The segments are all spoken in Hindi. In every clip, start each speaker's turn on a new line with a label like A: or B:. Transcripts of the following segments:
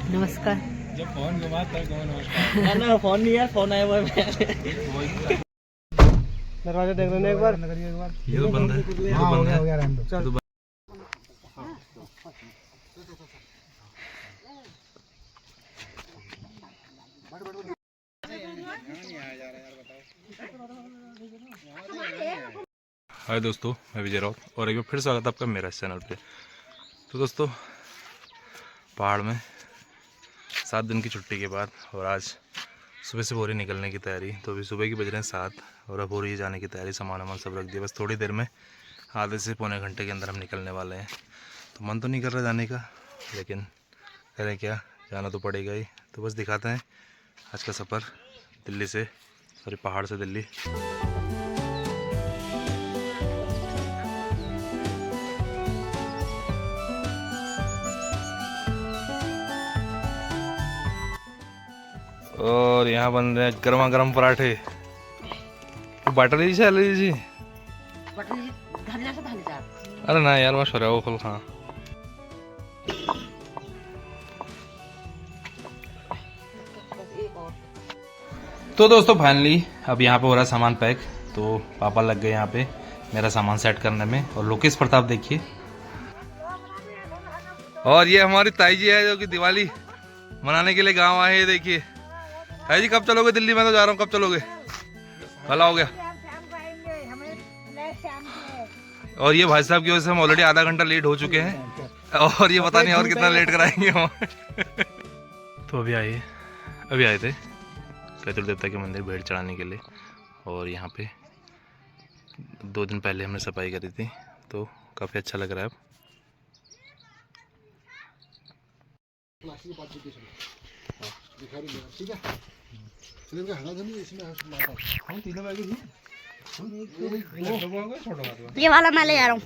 A: नमस्कार।
B: जब फोन के बाद तक नमस्कार। ना फोन नहीं है, फोन आया हुआ है। दरवाजा देख लेना एक बार।
C: ये तो बंद है, ये तो बंद है। चल हाय दोस्तों, मैं विजय राउत और एक बार फिर स्वागत है आपका मेरा चैनल पे। तो दोस्तों, पहाड़ में 7 दिन की छुट्टी के बाद और आज सुबह से हो रही निकलने की तैयारी। तो अभी सुबह की बज रहे हैं 7 और अब हो रही है जाने की तैयारी। सामान वामान सब रख दिया, बस थोड़ी देर में, आधे से पौने घंटे के अंदर हम निकलने वाले हैं। तो मन तो नहीं कर रहा जाने का, लेकिन करें क्या, जाना तो पड़ेगा ही। तो बस दिखाते हैं आज का सफ़र दिल्ली से, सॉरी पहाड़ से दिल्ली। और यहाँ बन रहे हैं गर्मा गर्म पराठे। बाटर लीजिए चाल लीजिए। अरे ना यार, मशहूर है वो फुल खाना। तो दोस्तों फाइनली अब यहाँ पे हो रहा है सामान पैक। तो पापा लग गए यहाँ पे मेरा सामान सेट करने में। और लोकेश प्रताप देखिए, और ये हमारी ताई जी है जो कि दिवाली मनाने के लिए गांव आए हैं। देखिए ताई जी, कब चलोगे दिल्ली? मैं तो जा रहा हूँ, कब चलोगे? भला हो गया। और ये भाई साहब की वजह से हम ऑलरेडी आधा घंटा लेट हो चुके हैं, और ये पता नहीं और कितना लेट कराएंगे हम। तो अभी आए थे पितृ देवता के मंदिर भेंट चढ़ाने के लिए। और यहाँ पे 2 दिन पहले हमने सफाई करी थी, तो काफ़ी अच्छा लग रहा है अब।
A: ये वाला मैं ले जा रहा हूँ।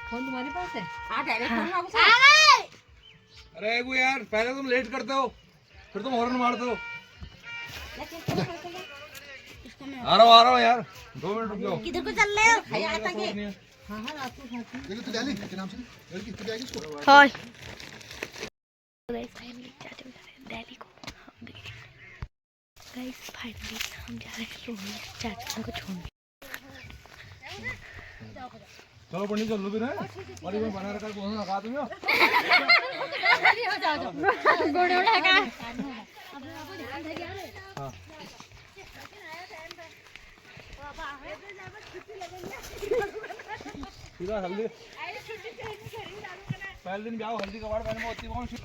A: फोन तुम्हारे पास है?
C: अरे वो यार, पहले तुम लेट करते हो, फिर तुम हॉर्न मारते हो। आ रहा हूँ यार, 2 मिनट रुक जाओ।
A: किधर को चल रहे हो? हाय दिल्ली को। गाइस फाइनली हम जा रहे हैं सोने चाचा को छोड़ने।
C: चलो पंडित चल लो फिर है, और ये बना रखा कौन सा लगा दूंगा।
A: गोड़े उठाएगा।
C: हां सीधा हल्दी पहले दिन ब्याह हल्दी कबाड़ पहने में होती कौन सी।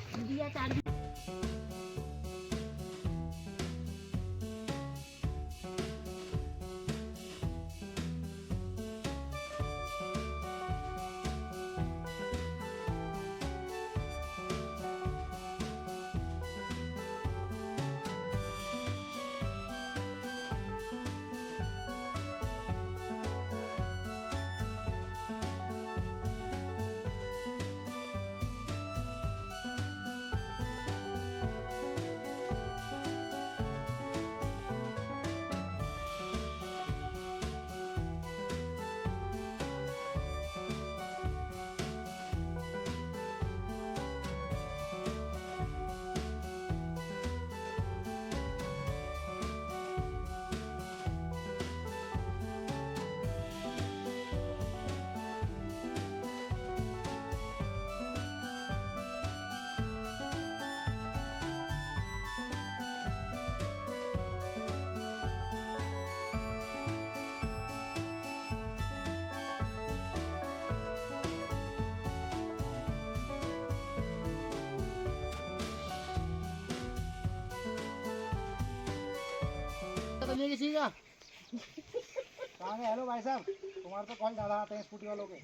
B: नहीं किसी का कहाँ है? हेलो भाई साहब, तुम्हारे तो कॉल ज़्यादा आते हैं स्कूटी वालों के।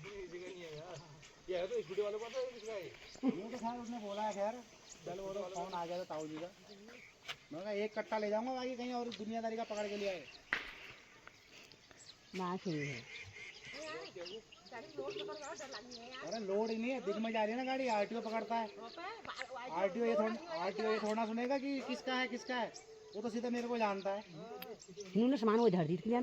C: ये है तो स्कूटी वालों का, तो किसका है?
B: मुझे तो खैर उसने बोला है, खैर चल वो तो फोन आ गया था ताऊ जी का। मैं कहा 1 कट्टा ले जाऊंगा, बाकी कहीं और दुनियादारी का पकड़ के लिया है ना। अरे लोड ही नहीं है, दिख में जा रही है ना गाड़ी, आरटीओ पकड़ता है। आरटीओ ये थोड़ा सुनेगा कि किसका है, वो तो सीधा मेरे को जानता है।
A: इन्होंने सामान वो इधर दी थी।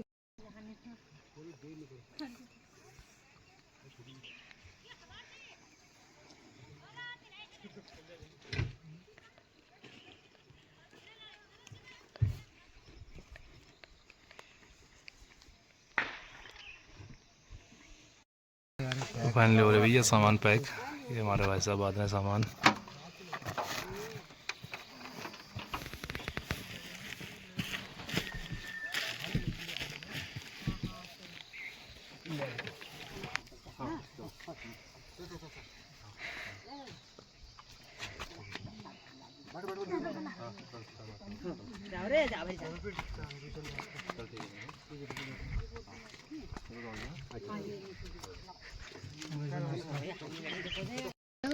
C: फाइनली हो रहे भैया सामान पैक। ये हमारे भाई साहब आते हैं सामान।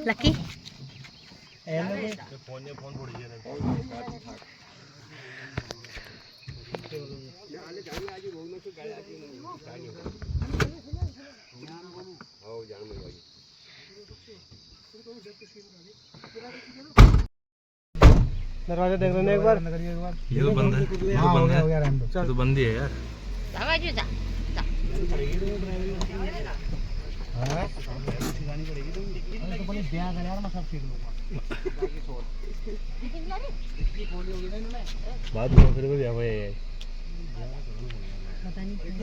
A: लकी
B: दरवाजा देख लेना एक बार।
C: ये तो बंद है, ये तो बंद है, ये तो बंद ही है यार।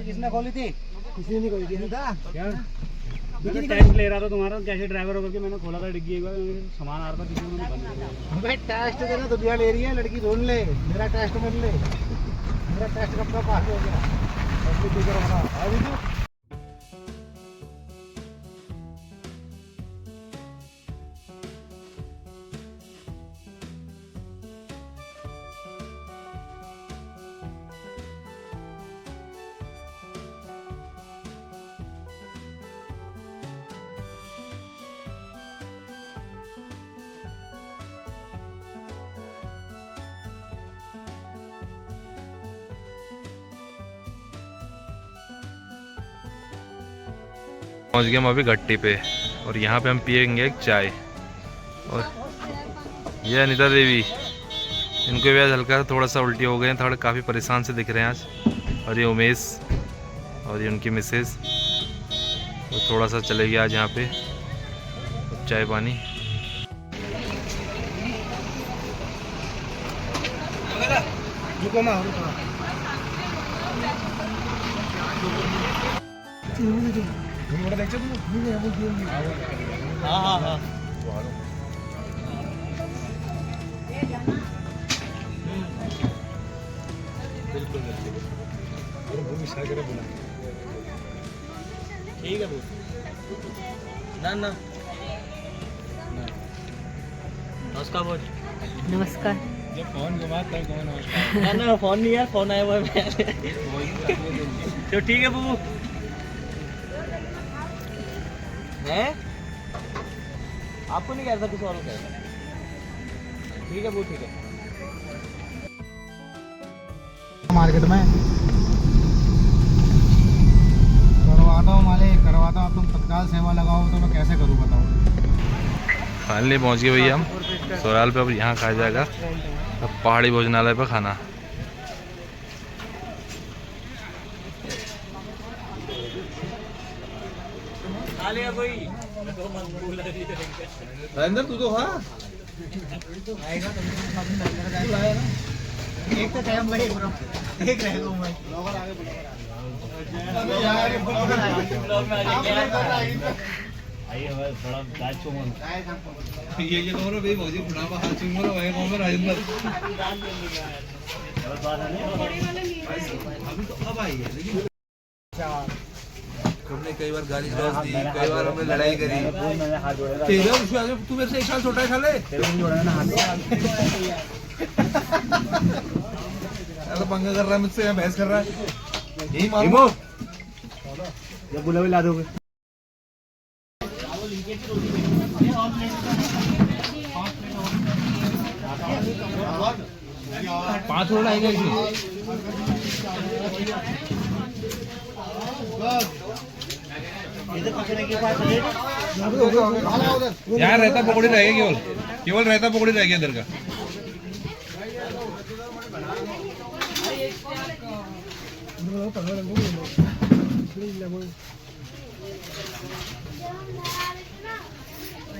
B: किसने खोली थी? किसी ने खोली थी था क्या? टेस्ट ले रहा था तुम्हारा कैसे ड्राइवर होकर के मैंने खोला था डिग्गी एक बार, सामान आ रहा था किसी ने बंद किया। मैं टेस्ट देना दुनिया ले रही है, लड़की ढूंढ ले, मेरा टेस्ट कर ले। मेरा टेस्ट कब तक पास हो गया?
C: पहुंच गए हम अभी गट्टी पे और यहाँ पे हम पियेंगे एक चाय। और ये अनिता देवी, इनको भी आज हल्का थोड़ा सा उल्टी हो गए हैं, थोड़ा काफ़ी परेशान से दिख रहे हैं आज। और ये उमेश और ये उनकी मिसेज, तो थोड़ा सा चलेगी आज यहाँ पे चाय पानी।
B: हाँ हाँ हाँ ठीक है ना ना नमस्कार बोल।
A: नमस्कार।
B: जब फोन घुमाता है कौन ना ना फोन नहीं है, फोन आया हुआ है। तो ठीक है बबू है, आपको नहीं कह सकता, कुछ और कहता। ठीक है वो ठीक है। मार्केट में करवाता हूँ माले, करवाता हूँ। तुम तत्काल सेवा लगाओ तो मैं कैसे करूँ बताओ।
C: फाइनली पहुँच गए भैया हम सोराल पे। अब यहाँ खाया जाएगा अब पहाड़ी भोजनालय पे खाना।
B: अंदर तू तो हाँ आएगा एक तो टाइम भाई एक रहेगा मैं आइए थोड़ा गाज चूमो ये कहो भाई भौजी बुढ़ापा हाथ चूमो रो भाई कहो राजेंद्र अभी तो अब आई है लेकिन
C: तुमने कई बार गाली गलौज दी, कई बार हमने लड़ाई करी। तू मेरे से 1 साल छोटा है साले। पंगा कर रहा है मुझसे, बहस कर रहा है। यही मालूम
B: जब बुला भी ला दोगे। पाँच रोड आएगा इसमें।
C: यार रहता पकौड़ी रह गया, केवल रहता पकौड़ी रह गया इधर का।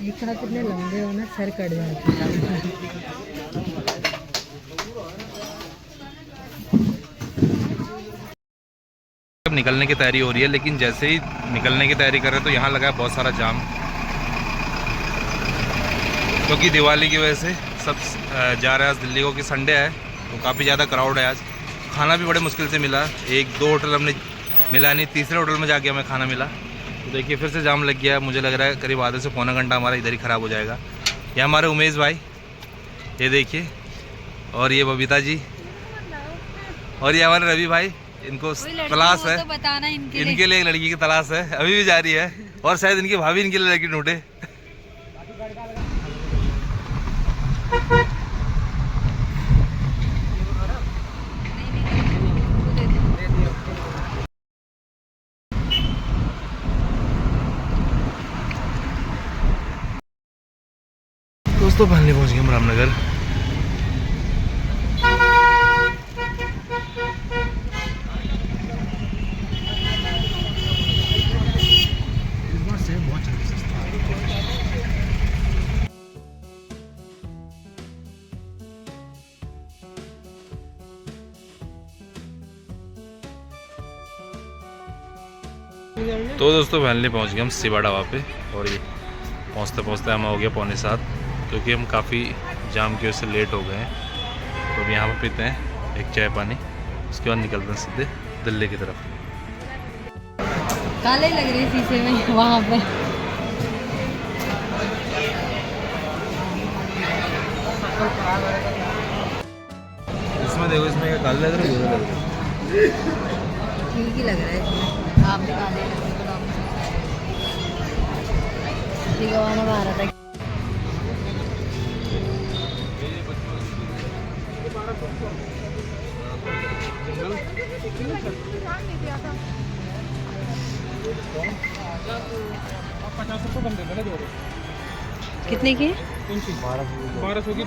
A: एक साथ इतने लंबे हो ना, सर कट जाते हैं।
C: अब निकलने की तैयारी हो रही है, लेकिन जैसे ही निकलने की तैयारी कर रहे हैं तो यहाँ लगा है बहुत सारा जाम, क्योंकि दिवाली की वजह से सब जा रहे हैं आज दिल्ली को, कि संडे है तो काफ़ी ज़्यादा क्राउड है आज। खाना भी बड़े मुश्किल से मिला, 1-2 होटल हमने मिला नहीं, तीसरे होटल में जाके हमें खाना मिला। तो देखिए फिर से जाम लग गया, मुझे लग रहा है करीब आधे से पौना घंटा हमारा इधर ही ख़राब हो जाएगा। ये हमारे उमेश भाई, ये देखिए, और ये बबीता जी, और ये हमारे रवि भाई, इनको तलाश है,
A: तो बताना
C: इनके लिए एक लड़की की तलाश है, अभी भी जारी है, और शायद इनकी भाभी इनके लिए लड़की ढूंढे। दोस्तों फाइनली पहुंच गए हम रामनगर। तो दोस्तों फाइनली पहुंच गए हम शिवा ढाबा पे, और ये पहुंचते पहुंचते हम हो गया 6:45, क्योंकि हम काफ़ी जाम की वजह से लेट हो गए हैं। तो अब यहाँ पर पीते हैं एक चाय पानी, उसके बाद निकलते हैं सीधे दिल्ली की तरफ।
A: काले लग रहे शीशे में वहाँ पे।
C: इसमें देखो, इसमें क्या काले लग रहे हैं, गोरे लग रहे हैं?
A: ठीक ही लग रहा है इसमें, आप भी काले लग रहे हो। ठीक है, वहाँ आ रहा था। कितने की?
B: 1200 की।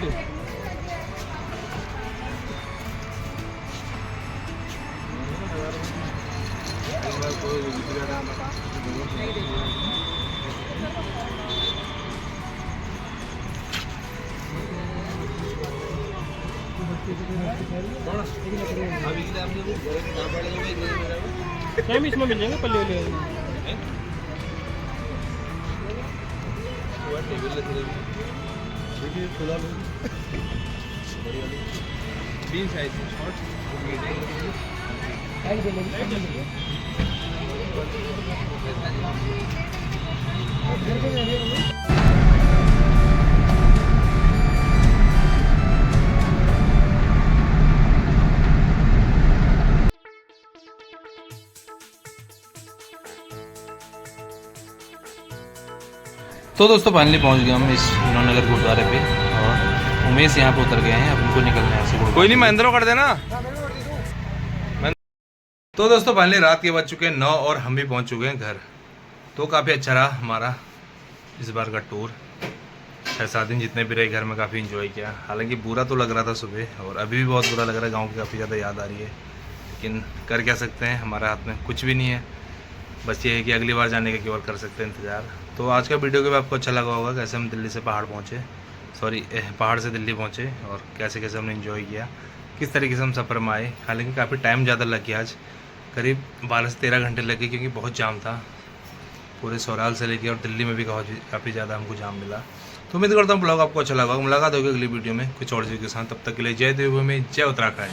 B: सेम इसमें मिल जाएंगे पल्ले वाले।
C: तो दोस्तों फाइनली पहुंच गए हम इस विनोदनगर गुरुद्वारे पे, और उमेश यहाँ पे उतर गए हैं। अब उनको निकलना है ऐसे। कोई नहीं, महेंद्र कर देना। तो दोस्तों फाइनली रात के बज चुके हैं 9 और हम भी पहुंच चुके हैं घर। तो काफ़ी अच्छा रहा हमारा इस बार का टूर। 6-7 दिन जितने भी रहे घर में काफ़ी इन्जॉय किया। हालांकि बुरा तो लग रहा था सुबह, और अभी भी बहुत बुरा लग रहा है, गाँव की काफ़ी ज़्यादा याद आ रही है, लेकिन कर क्या सकते हैं, हमारे हाथ में कुछ भी नहीं है। बस ये है कि अगली बार जाने का केवल कर सकते हैं इंतज़ार। तो आज का वीडियो भी आपको अच्छा लगा होगा, कैसे हम दिल्ली से पहाड़ पहुँचे, पहाड़ से दिल्ली पहुँचे, और कैसे कैसे हमने इन्जॉय किया, किस तरीके से हम सफ़र में आए। हालांकि काफ़ी टाइम ज़्यादा लग गया, आज करीब 12 से 13 घंटे लगे, क्योंकि बहुत जाम था पूरे सौराल से लेके, और दिल्ली में भी काफ़ी ज़्यादा हमको जाम मिला। तो उम्मीद करता हूँ ब्लॉग आपको अच्छा लगा। मुलाकात होगी अगली वीडियो में कुछ और चीज़ के साथ। तब तक के लिए जय देवभूमि, जय उत्तराखंड।